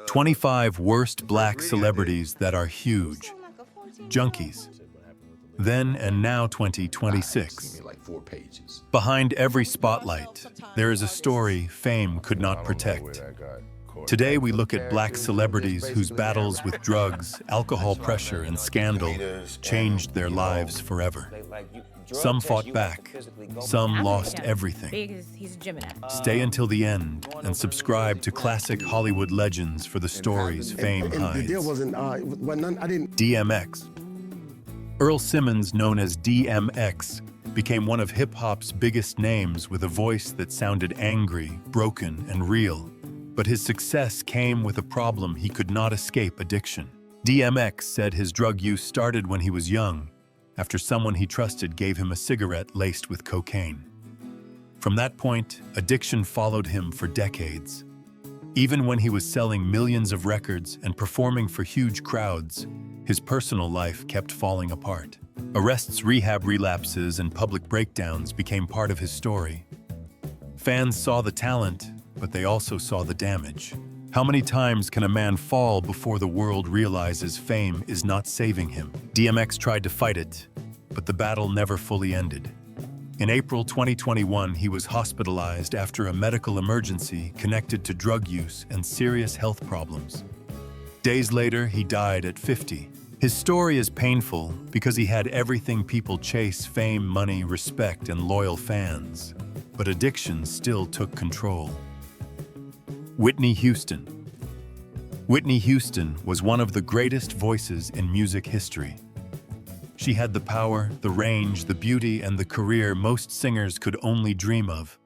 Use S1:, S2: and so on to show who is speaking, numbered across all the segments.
S1: 25 worst black celebrities that are huge. Junkies. Then and now 2026. Behind every spotlight, there is a story fame could not protect. Today we look at black celebrities whose battles with drugs, alcohol pressure, and scandal changed their lives forever. Some fought back, some lost everything. Stay until the end and subscribe to Classic Hollywood Legends for the stories fame hides. DMX. Earl Simmons, known as DMX, became one of hip-hop's biggest names with a voice that sounded angry, broken, and real. But his success came with a problem he could not escape: addiction. DMX said his drug use started when he was young, after someone he trusted gave him a cigarette laced with cocaine. From that point, addiction followed him for decades. Even when he was selling millions of records and performing for huge crowds, his personal life kept falling apart. Arrests, rehab relapses, and public breakdowns became part of his story. Fans saw the talent, but they also saw the damage. How many times can a man fall before the world realizes fame is not saving him? DMX tried to fight it, but the battle never fully ended. In April 2021, he was hospitalized after a medical emergency connected to drug use and serious health problems. Days later, he died at 50. His story is painful because he had everything people chase: fame, money, respect, and loyal fans. But addiction still took control. Whitney Houston. Whitney Houston was one of the greatest voices in music history. She had the power, the range, the beauty, and the career most singers could only dream of.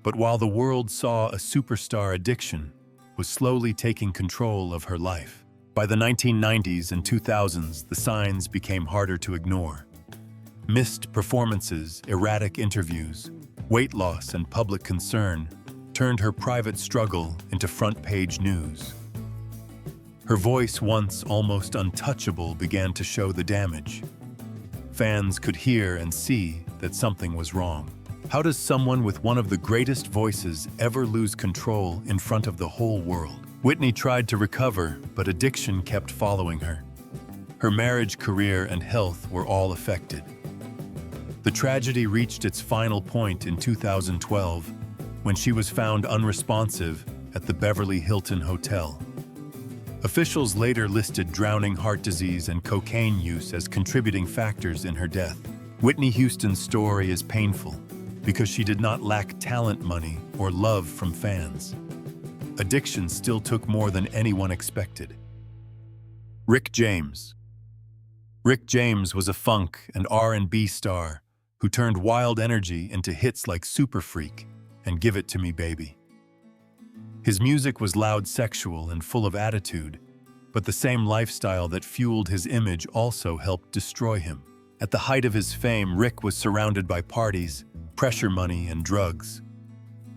S1: But while the world saw a superstar, addiction was slowly taking control of her life. By the 1990s and 2000s, the signs became harder to ignore. Missed performances, erratic interviews, weight loss, and public concern turned her private struggle into front-page news. Her voice, once almost untouchable, began to show the damage. Fans could hear and see that something was wrong. How does someone with one of the greatest voices ever lose control in front of the whole world? Whitney tried to recover, but addiction kept following her. Her marriage, career, and health were all affected. The tragedy reached its final point in 2012, when she was found unresponsive at the Beverly Hilton Hotel. Officials later listed drowning, heart disease, and cocaine use as contributing factors in her death. Whitney Houston's story is painful because she did not lack talent, money, or love from fans. Addiction still took more than anyone expected. Rick James. Rick James was a funk and R&B star who turned wild energy into hits like Super Freak and Give It To Me Baby. His music was loud, sexual, and full of attitude, but the same lifestyle that fueled his image also helped destroy him. At the height of his fame, Rick was surrounded by parties, pressure money, and drugs.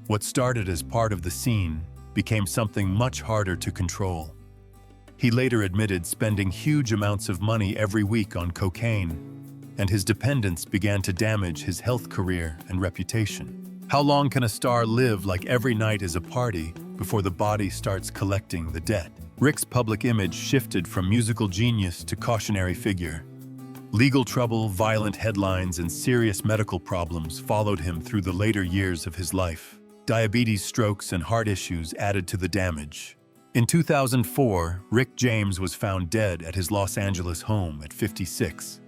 S1: What started as part of the scene became something much harder to control. He later admitted spending huge amounts of money every week on cocaine, and his dependence began to damage his health, career, and reputation. How long can a star live like every night is a party before the body starts collecting the debt? Rick's public image shifted from musical genius to cautionary figure. Legal trouble, violent headlines, and serious medical problems followed him through the later years of his life. Diabetes, strokes, and heart issues added to the damage. In 2004, Rick James was found dead at his Los Angeles home at 56.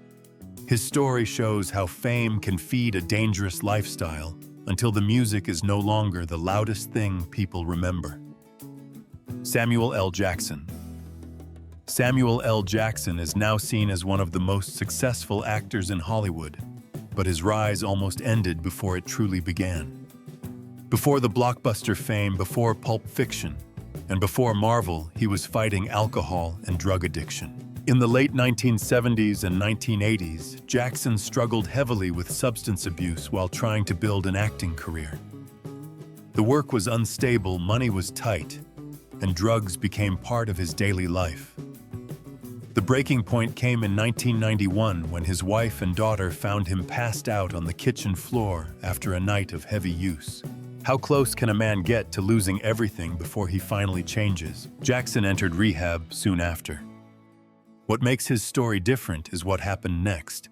S1: His story shows how fame can feed a dangerous lifestyle until the music is no longer the loudest thing people remember. Samuel L. Jackson. Samuel L. Jackson is now seen as one of the most successful actors in Hollywood, but his rise almost ended before it truly began. Before the blockbuster fame, before Pulp Fiction, and before Marvel, he was fighting alcohol and drug addiction. In the late 1970s and 1980s, Jackson struggled heavily with substance abuse while trying to build an acting career. The work was unstable, money was tight, and drugs became part of his daily life. The breaking point came in 1991 when his wife and daughter found him passed out on the kitchen floor after a night of heavy use. How close can a man get to losing everything before he finally changes? Jackson entered rehab soon after. What makes his story different is what happened next.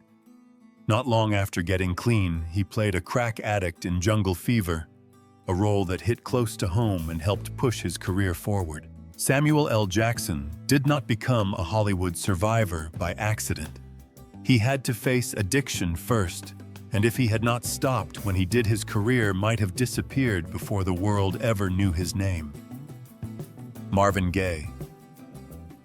S1: Not long after getting clean, he played a crack addict in Jungle Fever, a role that hit close to home and helped push his career forward. Samuel L. Jackson did not become a Hollywood survivor by accident. He had to face addiction first, and if he had not stopped when he did, his career might have disappeared before the world ever knew his name. Marvin Gaye.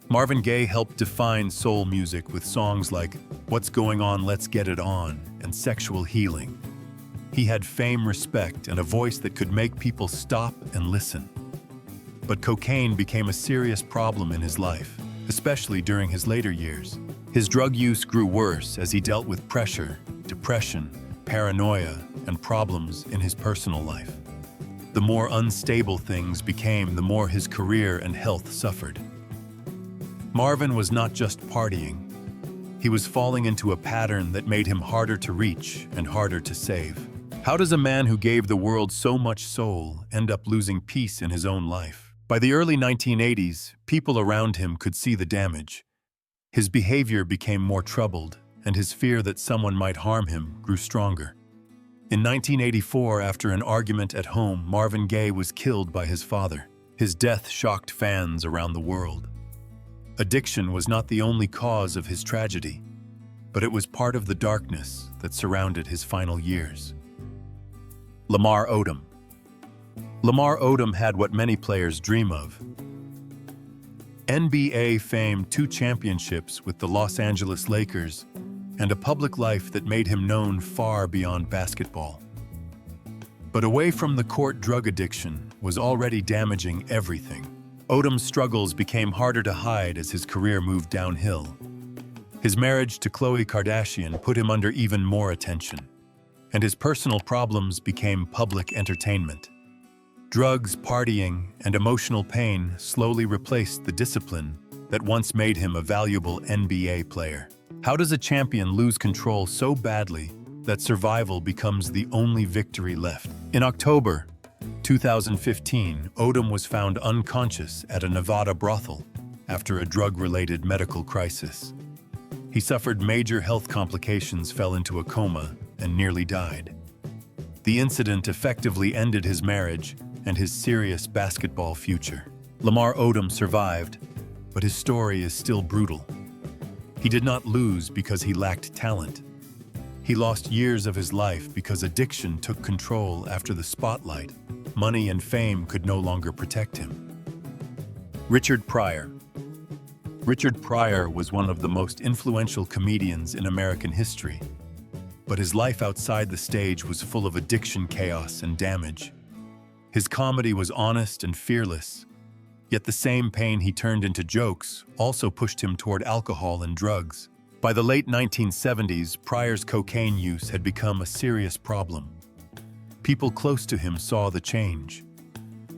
S1: Marvin Gaye helped define soul music with songs like What's Going On, Let's Get It On, and Sexual Healing. He had fame, respect, and a voice that could make people stop and listen. But cocaine became a serious problem in his life, especially during his later years. His drug use grew worse as he dealt with pressure, depression, paranoia, and problems in his personal life. The more unstable things became, the more his career and health suffered. Marvin was not just partying. He was falling into a pattern that made him harder to reach and harder to save. How does a man who gave the world so much soul end up losing peace in his own life? By the early 1980s, people around him could see the damage. His behavior became more troubled, and his fear that someone might harm him grew stronger. In 1984, after an argument at home, Marvin Gaye was killed by his father. His death shocked fans around the world. Addiction was not the only cause of his tragedy, but it was part of the darkness that surrounded his final years. Lamar Odom. Lamar Odom had what many players dream of: NBA fame, 2 championships with the Los Angeles Lakers, and a public life that made him known far beyond basketball. But away from the court, drug addiction was already damaging everything. Odom's struggles became harder to hide as his career moved downhill. His marriage to Khloe Kardashian put him under even more attention, and his personal problems became public entertainment. Drugs, partying, and emotional pain slowly replaced the discipline that once made him a valuable NBA player. How does a champion lose control so badly that survival becomes the only victory left? In October 2015, Odom was found unconscious at a Nevada brothel after a drug-related medical crisis. He suffered major health complications, fell into a coma, and nearly died. The incident effectively ended his marriage and his serious basketball future. Lamar Odom survived, but his story is still brutal. He did not lose because he lacked talent. He lost years of his life because addiction took control after the spotlight, money, and fame could no longer protect him. Richard Pryor. Richard Pryor was one of the most influential comedians in American history, but his life outside the stage was full of addiction, chaos, and damage. His comedy was honest and fearless, yet the same pain he turned into jokes also pushed him toward alcohol and drugs. By the late 1970s, Pryor's cocaine use had become a serious problem. People close to him saw the change.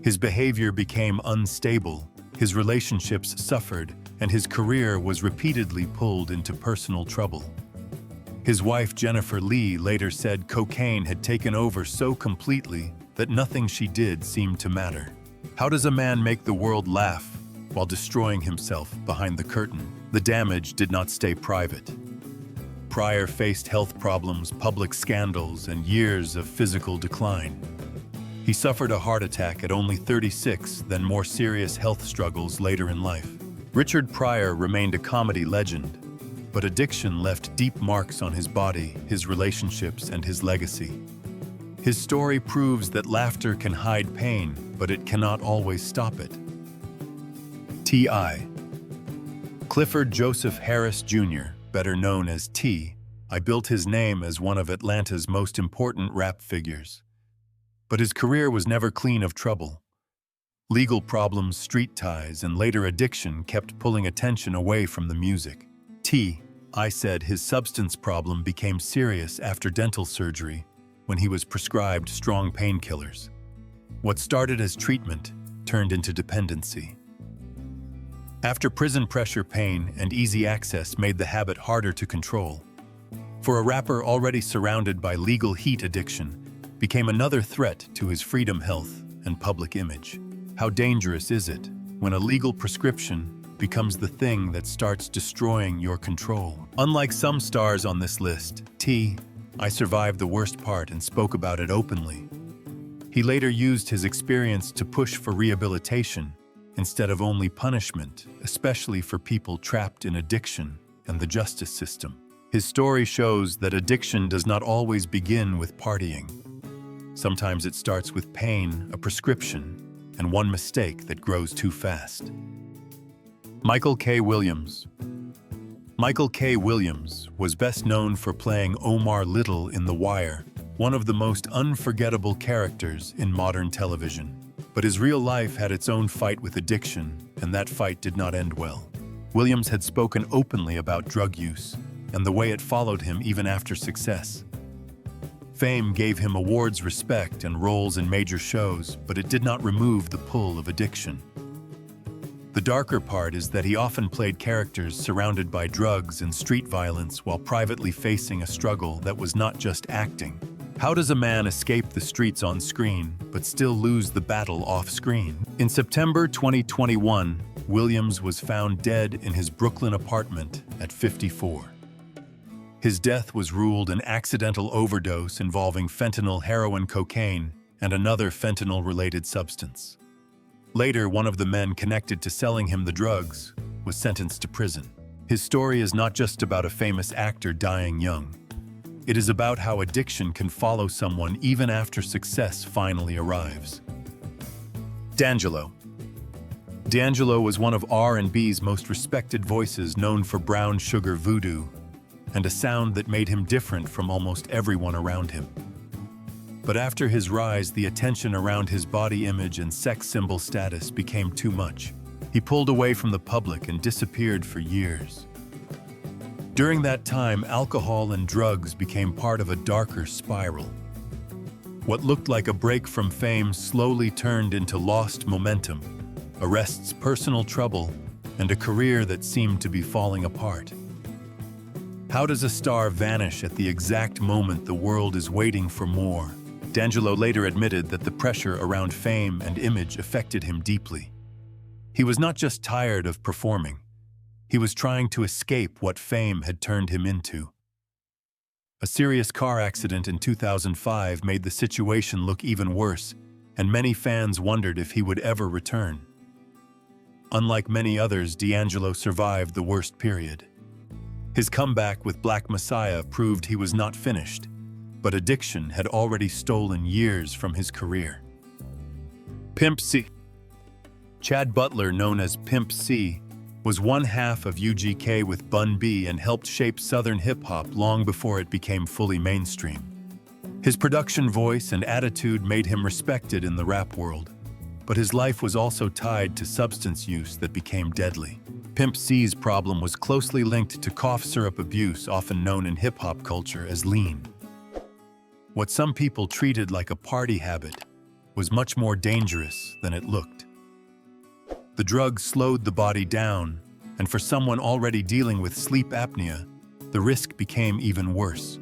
S1: His behavior became unstable, his relationships suffered, and his career was repeatedly pulled into personal trouble. His wife, Jennifer Lee, later said cocaine had taken over so completely that nothing she did seemed to matter. How does a man make the world laugh while destroying himself behind the curtain? The damage did not stay private. Pryor faced health problems, public scandals, and years of physical decline. He suffered a heart attack at only 36, then more serious health struggles later in life. Richard Pryor remained a comedy legend, but addiction left deep marks on his body, his relationships, and his legacy. His story proves that laughter can hide pain, but it cannot always stop it. T.I. Clifford Joseph Harris Jr., better known as T.I., built his name as one of Atlanta's most important rap figures. But his career was never clean of trouble. Legal problems, street ties, and later addiction kept pulling attention away from the music. T.I. said his substance problem became serious after dental surgery when he was prescribed strong painkillers. What started as treatment turned into dependency. After prison pressure, pain and easy access made the habit harder to control. For a rapper already surrounded by legal heat addiction, became another threat to his freedom, health, and public image. How dangerous is it when a legal prescription becomes the thing that starts destroying your control? Unlike some stars on this list, I survived the worst part and spoke about it openly. He later used his experience to push for rehabilitation instead of only punishment, especially for people trapped in addiction and the justice system. His story shows that addiction does not always begin with partying. Sometimes it starts with pain, a prescription, and one mistake that grows too fast. Michael K. Williams. Michael K. Williams was best known for playing Omar Little in The Wire, one of the most unforgettable characters in modern television. But his real life had its own fight with addiction, and that fight did not end well. Williams had spoken openly about drug use and the way it followed him even after success. Fame gave him awards, respect, and roles in major shows, but it did not remove the pull of addiction. The darker part is that he often played characters surrounded by drugs and street violence while privately facing a struggle that was not just acting. How does a man escape the streets on screen but still lose the battle off screen? In September 2021, Williams was found dead in his Brooklyn apartment at 54. His death was ruled an accidental overdose involving fentanyl, heroin, cocaine, and another fentanyl-related substance. Later, one of the men connected to selling him the drugs was sentenced to prison. His story is not just about a famous actor dying young. It is about how addiction can follow someone even after success finally arrives. D'Angelo. D'Angelo was one of R&B's most respected voices, known for brown sugar voodoo and a sound that made him different from almost everyone around him. But after his rise, the attention around his body image and sex symbol status became too much. He pulled away from the public and disappeared for years. During that time, alcohol and drugs became part of a darker spiral. What looked like a break from fame slowly turned into lost momentum, arrests, personal trouble, and a career that seemed to be falling apart. How does a star vanish at the exact moment the world is waiting for more? D'Angelo later admitted that the pressure around fame and image affected him deeply. He was not just tired of performing. He was trying to escape what fame had turned him into. A serious car accident in 2005 made the situation look even worse, and many fans wondered if he would ever return. Unlike many others, D'Angelo survived the worst period. His comeback with Black Messiah proved he was not finished, but addiction had already stolen years from his career. Pimp C. Chad Butler, known as Pimp C, was one half of UGK with Bun B and helped shape Southern hip-hop long before it became fully mainstream. His production voice and attitude made him respected in the rap world, but his life was also tied to substance use that became deadly. Pimp C's problem was closely linked to cough syrup abuse, often known in hip-hop culture as lean. What some people treated like a party habit was much more dangerous than it looked. The drug slowed the body down, and for someone already dealing with sleep apnea, the risk became even worse.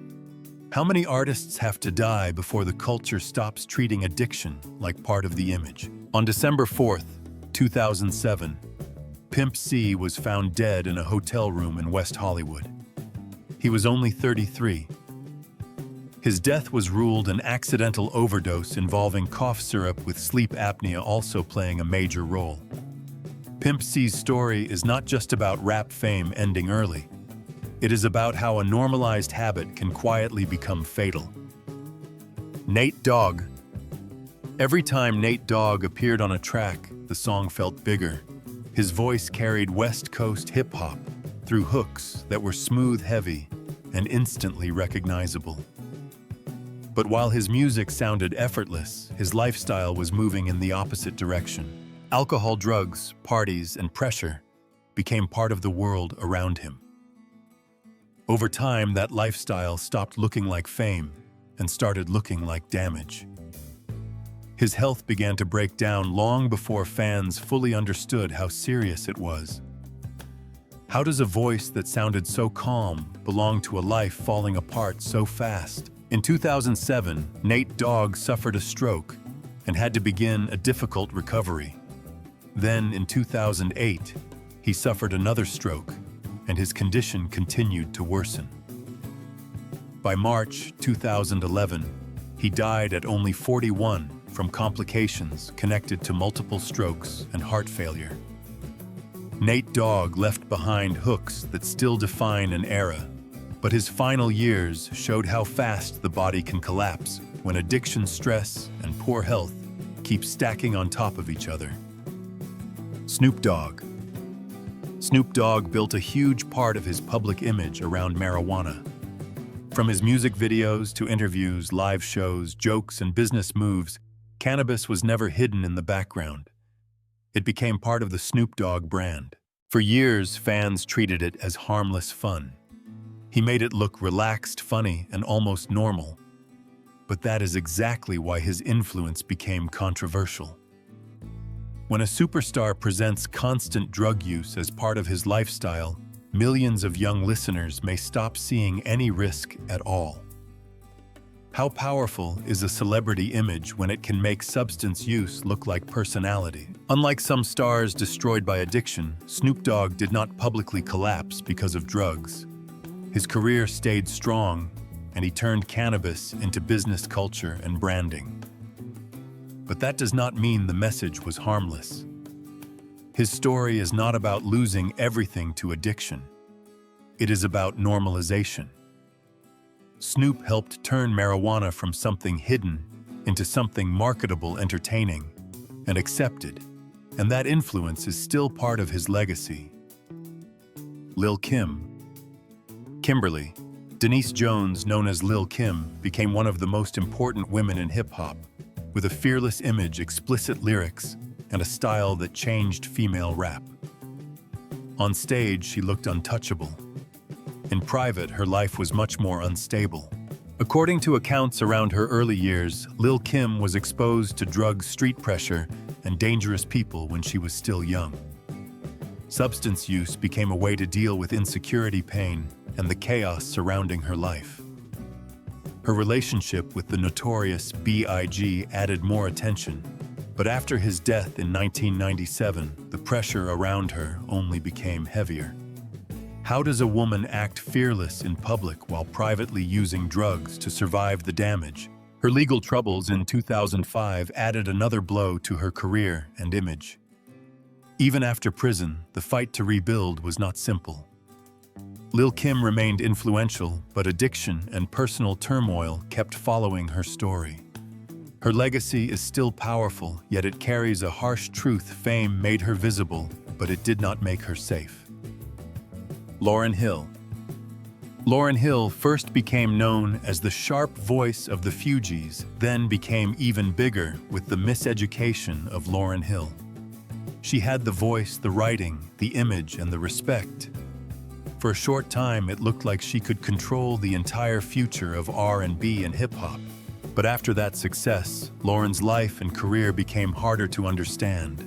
S1: How many artists have to die before the culture stops treating addiction like part of the image? On December 4th, 2007, Pimp C was found dead in a hotel room in West Hollywood. He was only 33. His death was ruled an accidental overdose involving cough syrup, with sleep apnea also playing a major role. Pimp C's story is not just about rap fame ending early. It is about how a normalized habit can quietly become fatal. Nate Dogg. Every time Nate Dogg appeared on a track, the song felt bigger. His voice carried West Coast hip-hop through hooks that were smooth, heavy, and instantly recognizable. But while his music sounded effortless, his lifestyle was moving in the opposite direction. Alcohol, drugs, parties, and pressure became part of the world around him. Over time, that lifestyle stopped looking like fame and started looking like damage. His health began to break down long before fans fully understood how serious it was. How does a voice that sounded so calm belong to a life falling apart so fast? In 2007, Nate Dogg suffered a stroke and had to begin a difficult recovery. Then, in 2008, he suffered another stroke, and his condition continued to worsen. By March 2011, he died at only 41 from complications connected to multiple strokes and heart failure. Nate Dogg left behind hooks that still define an era, but his final years showed how fast the body can collapse when addiction, stress, and poor health keep stacking on top of each other. Snoop Dogg. Snoop Dogg built a huge part of his public image around marijuana. From his music videos to interviews, live shows, jokes, and business moves, cannabis was never hidden in the background. It became part of the Snoop Dogg brand. For years, fans treated it as harmless fun. He made it look relaxed, funny, and almost normal. But that is exactly why his influence became controversial. When a superstar presents constant drug use as part of his lifestyle, millions of young listeners may stop seeing any risk at all. How powerful is a celebrity image when it can make substance use look like personality? Unlike some stars destroyed by addiction, Snoop Dogg did not publicly collapse because of drugs. His career stayed strong, and he turned cannabis into business culture and branding. But that does not mean the message was harmless. His story is not about losing everything to addiction. It is about normalization. Snoop helped turn marijuana from something hidden into something marketable, entertaining, and accepted, and that influence is still part of his legacy. Lil Kim. Kimberly, Denise Jones, known as Lil Kim, became one of the most important women in hip-hop, with a fearless image, explicit lyrics, and a style that changed female rap. On stage, she looked untouchable. In private, her life was much more unstable. According to accounts around her early years, Lil Kim was exposed to drugs, street pressure, and dangerous people when she was still young. Substance use became a way to deal with insecurity, pain, and the chaos surrounding her life. Her relationship with the notorious B.I.G. added more attention, but after his death in 1997, the pressure around her only became heavier. How does a woman act fearless in public while privately using drugs to survive the damage? Her legal troubles in 2005 added another blow to her career and image. Even after prison, the fight to rebuild was not simple. Lil Kim remained influential, but addiction and personal turmoil kept following her story. Her legacy is still powerful, yet it carries a harsh truth. Fame made her visible, but it did not make her safe. Lauryn Hill. Lauryn Hill first became known as the sharp voice of the Fugees, then became even bigger with the miseducation of Lauryn Hill. She had the voice, the writing, the image, and the respect. For a short time, it looked like she could control the entire future of R&B and hip-hop. But after that success, Lauryn's life and career became harder to understand.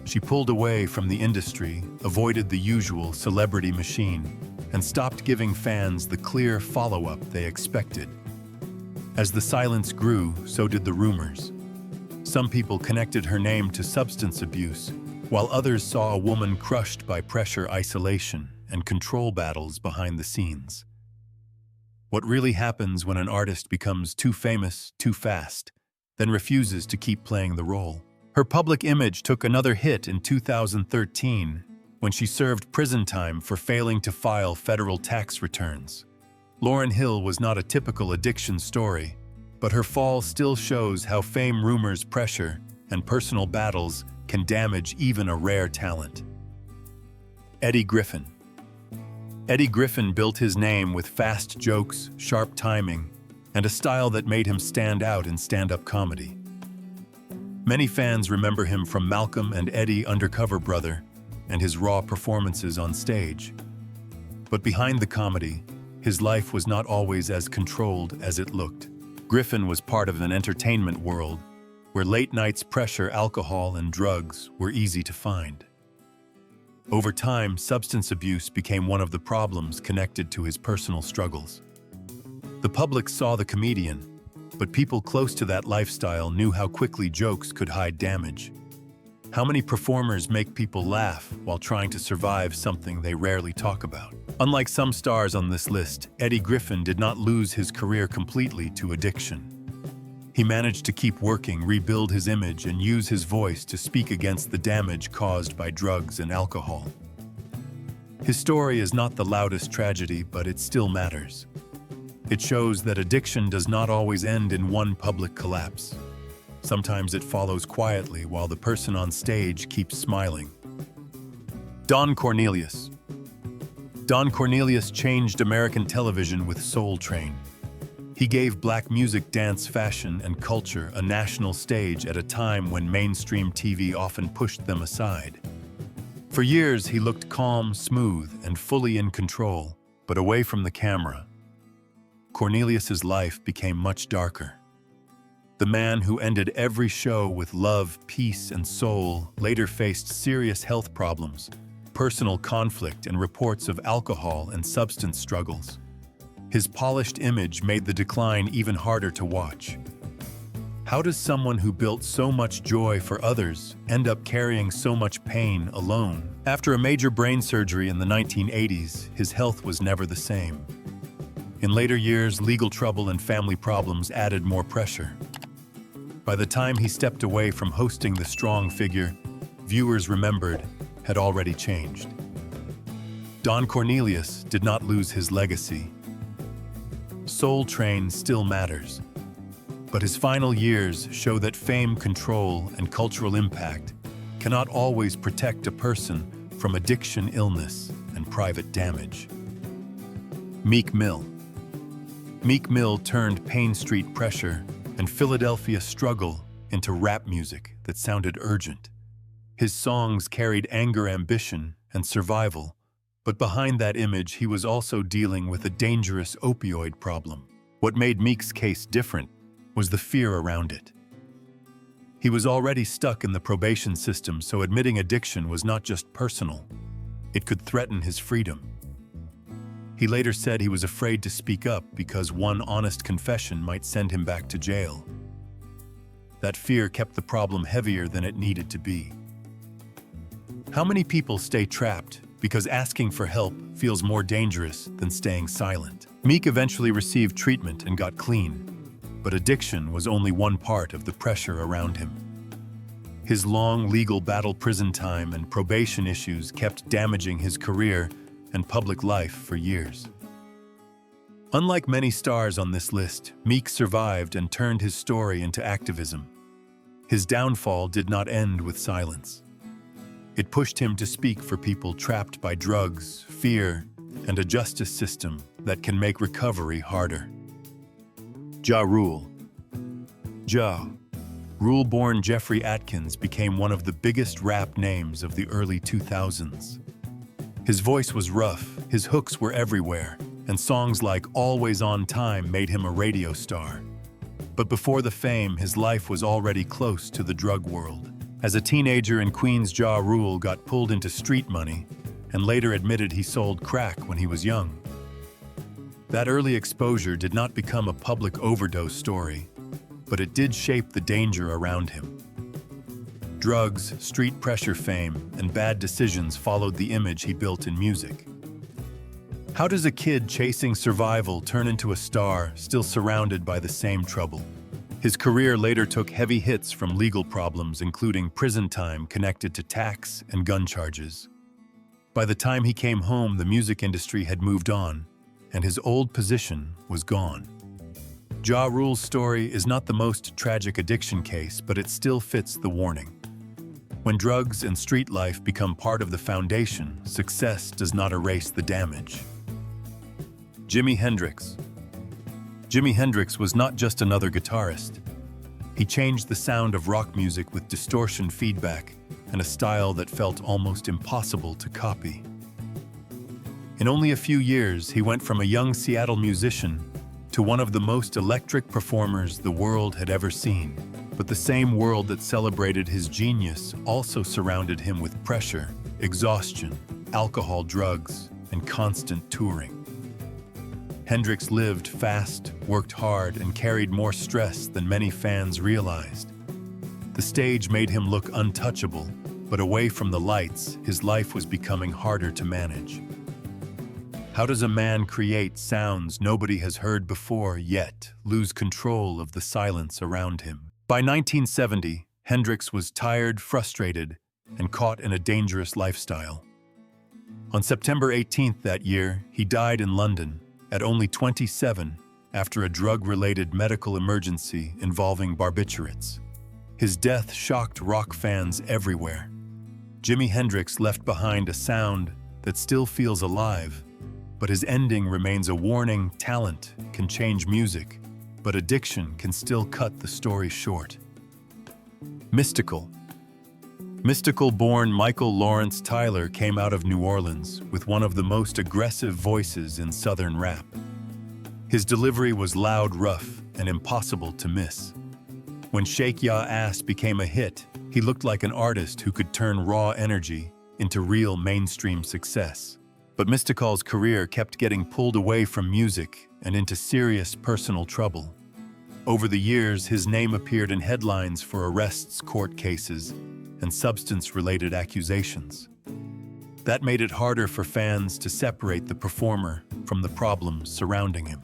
S1: She pulled away from the industry, avoided the usual celebrity machine, and stopped giving fans the clear follow-up they expected. As the silence grew, so did the rumors. Some people connected her name to substance abuse, while others saw a woman crushed by pressure, isolation, and control battles behind the scenes. What really happens when an artist becomes too famous, too fast, then refuses to keep playing the role? Her public image took another hit in 2013 when she served prison time for failing to file federal tax returns. Lauryn Hill was not a typical addiction story, but her fall still shows how fame, rumors, pressure, and personal battles can damage even a rare talent. Eddie Griffin. Eddie Griffin built his name with fast jokes, sharp timing, and a style that made him stand out in stand-up comedy. Many fans remember him from Malcolm and Eddie, Undercover Brother, and his raw performances on stage. But behind the comedy, his life was not always as controlled as it looked. Griffin was part of an entertainment world where late nights, pressure, alcohol, and drugs were easy to find. Over time, substance abuse became one of the problems connected to his personal struggles. The public saw the comedian, but people close to that lifestyle knew how quickly jokes could hide damage. How many performers make people laugh while trying to survive something they rarely talk about? Unlike some stars on this list, Eddie Griffin did not lose his career completely to addiction. He managed to keep working, rebuild his image, and use his voice to speak against the damage caused by drugs and alcohol. His story is not the loudest tragedy, but it still matters. It shows that addiction does not always end in one public collapse. Sometimes it follows quietly while the person on stage keeps smiling. Don Cornelius. Don Cornelius changed American television with Soul Train. He gave black music, dance, fashion, and culture a national stage at a time when mainstream TV often pushed them aside. For years, he looked calm, smooth, and fully in control, but away from the camera. Cornelius's life became much darker. The man who ended every show with love, peace, and soul later faced serious health problems, personal conflict, and reports of alcohol and substance struggles. His polished image made the decline even harder to watch. How does someone who built so much joy for others end up carrying so much pain alone? After a major brain surgery in the 1980s, his health was never the same. In later years, legal trouble and family problems added more pressure. By the time he stepped away from hosting the strong figure, viewers remembered had already changed. Don Cornelius did not lose his legacy. Soul Train still matters, but his final years show that fame, control, and cultural impact cannot always protect a person from addiction, illness, and private damage. Meek Mill. Meek Mill turned Pain Street pressure and Philadelphia struggle into rap music that sounded urgent. His songs carried anger, ambition, and survival, but behind that image he was also dealing with a dangerous opioid problem. What made Meek's case different was the fear around it. He was already stuck in the probation system, so admitting addiction was not just personal. It could threaten his freedom. He later said he was afraid to speak up because one honest confession might send him back to jail. That fear kept the problem heavier than it needed to be. How many people stay trapped because asking for help feels more dangerous than staying silent? Meek eventually received treatment and got clean, but addiction was only one part of the pressure around him. His long legal battle, prison time, and probation issues kept damaging his career and public life for years. Unlike many stars on this list, Meek survived and turned his story into activism. His downfall did not end with silence. It pushed him to speak for people trapped by drugs, fear, and a justice system that can make recovery harder. Ja Rule. Ja Rule-born Jeffrey Atkins became one of the biggest rap names of the early 2000s. His voice was rough, his hooks were everywhere, and songs like Always on Time made him a radio star. But before the fame, his life was already close to the drug world. As a teenager in Queens, Ja Rule got pulled into street money and later admitted he sold crack when he was young. That early exposure did not become a public overdose story, but it did shape the danger around him. Drugs, street pressure, fame, and bad decisions followed the image he built in music. How does a kid chasing survival turn into a star still surrounded by the same trouble? His career later took heavy hits from legal problems, including prison time connected to tax and gun charges. By the time he came home, the music industry had moved on, and his old position was gone. Ja Rule's story is not the most tragic addiction case, but it still fits the warning. When drugs and street life become part of the foundation, success does not erase the damage. Jimi Hendrix. Jimi Hendrix was not just another guitarist. He changed the sound of rock music with distortion feedback and a style that felt almost impossible to copy. In only a few years, he went from a young Seattle musician to one of the most electric performers the world had ever seen. But the same world that celebrated his genius also surrounded him with pressure, exhaustion, alcohol, drugs, and constant touring. Hendrix lived fast, worked hard, and carried more stress than many fans realized. The stage made him look untouchable, but away from the lights, his life was becoming harder to manage. How does a man create sounds nobody has heard before yet lose control of the silence around him? By 1970, Hendrix was tired, frustrated, and caught in a dangerous lifestyle. On September 18th that year, he died in London at only 27 after a drug-related medical emergency involving barbiturates. His death shocked rock fans everywhere. Jimi Hendrix left behind a sound that still feels alive, but his ending remains a warning. Talent can change music, but addiction can still cut the story short. Mystikal. Mystikal-born Michael Lawrence Tyler came out of New Orleans with one of the most aggressive voices in Southern rap. His delivery was loud, rough, and impossible to miss. When Shake Ya Ass became a hit, he looked like an artist who could turn raw energy into real mainstream success. But Mystikal's career kept getting pulled away from music and into serious personal trouble. Over the years, his name appeared in headlines for arrests, court cases, and substance-related accusations. That made it harder for fans to separate the performer from the problems surrounding him.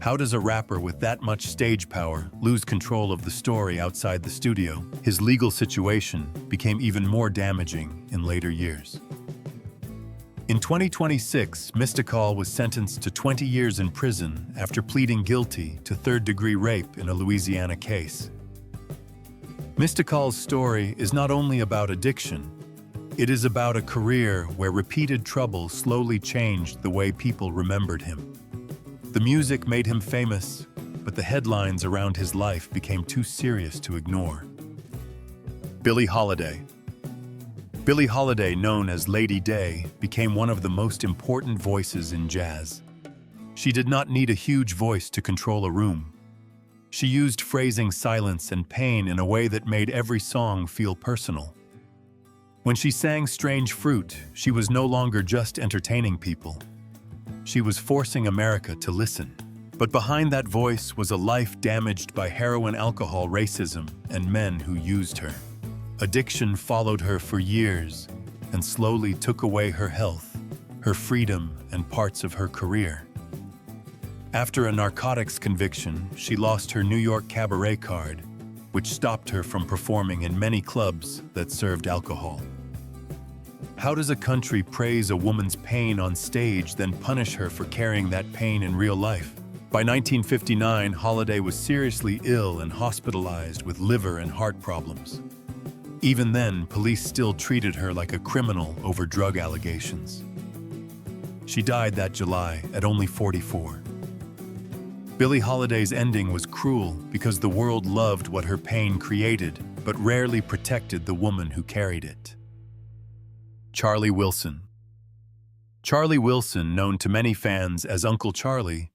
S1: How does a rapper with that much stage power lose control of the story outside the studio? His legal situation became even more damaging in later years. In 2026, Mystikal was sentenced to 20 years in prison after pleading guilty to third-degree rape in a Louisiana case. Mystikal's story is not only about addiction, it is about a career where repeated trouble slowly changed the way people remembered him. The music made him famous, but the headlines around his life became too serious to ignore. Billie Holiday. Billie Holiday, known as Lady Day, became one of the most important voices in jazz. She did not need a huge voice to control a room. She used phrasing, silence, and pain in a way that made every song feel personal. When she sang Strange Fruit, she was no longer just entertaining people. She was forcing America to listen. But behind that voice was a life damaged by heroin, alcohol, racism, and men who used her. Addiction followed her for years and slowly took away her health, her freedom, and parts of her career. After a narcotics conviction, she lost her New York cabaret card, which stopped her from performing in many clubs that served alcohol. How does a country praise a woman's pain on stage, then punish her for carrying that pain in real life? By 1959, Holiday was seriously ill and hospitalized with liver and heart problems. Even then, police still treated her like a criminal over drug allegations. She died that July at only 44. Billie Holiday's ending was cruel because the world loved what her pain created, but rarely protected the woman who carried it. Charlie Wilson. Charlie Wilson, known to many fans as Uncle Charlie,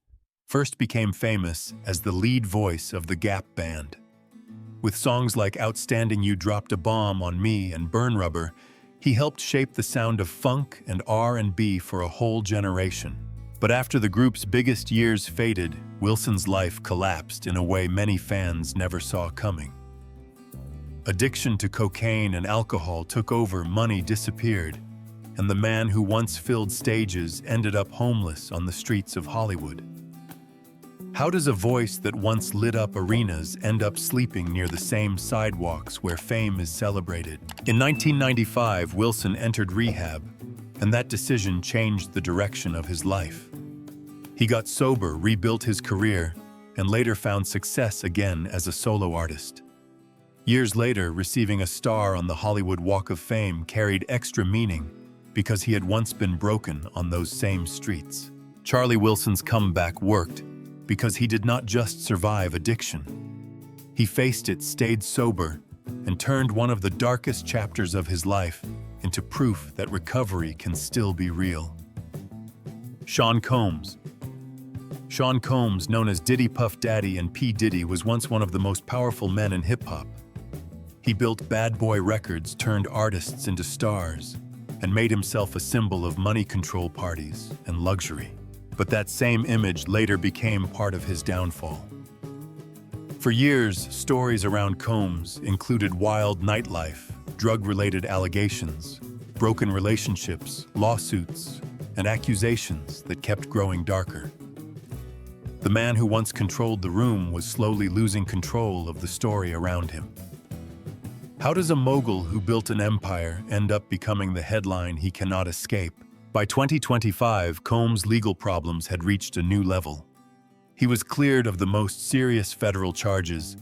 S1: first became famous as the lead voice of the Gap Band. With songs like Outstanding, You Dropped a Bomb on Me, and Burn Rubber, he helped shape the sound of funk and R&B for a whole generation. But after the group's biggest years faded, Wilson's life collapsed in a way many fans never saw coming. Addiction to cocaine and alcohol took over, money disappeared, and the man who once filled stages ended up homeless on the streets of Hollywood. How does a voice that once lit up arenas end up sleeping near the same sidewalks where fame is celebrated? In 1995, Wilson entered rehab, and that decision changed the direction of his life. He got sober, rebuilt his career, and later found success again as a solo artist. Years later, receiving a star on the Hollywood Walk of Fame carried extra meaning because he had once been broken on those same streets. Charlie Wilson's comeback worked because he did not just survive addiction. He faced it, stayed sober, and turned one of the darkest chapters of his life into proof that recovery can still be real. Sean Combs. Sean Combs, known as Diddy Puff Daddy and P. Diddy, was once one of the most powerful men in hip-hop. He built Bad Boy Records, turned artists into stars, and made himself a symbol of money control parties and luxury. but that same image later became part of his downfall. For years, stories around Combs included wild nightlife, drug-related allegations, broken relationships, lawsuits, and accusations that kept growing darker. The man who once controlled the room was slowly losing control of the story around him. How does a mogul who built an empire end up becoming the headline he cannot escape? By 2025, Combs' legal problems had reached a new level. He was cleared of the most serious federal charges,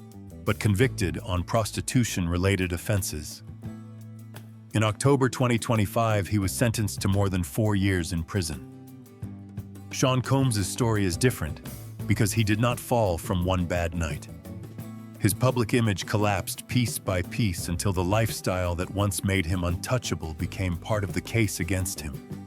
S1: but convicted on prostitution-related offenses. In October 2025, he was sentenced to more than 4 years in prison. Sean Combs' story is different because he did not fall from one bad night. His public image collapsed piece by piece until the lifestyle that once made him untouchable became part of the case against him.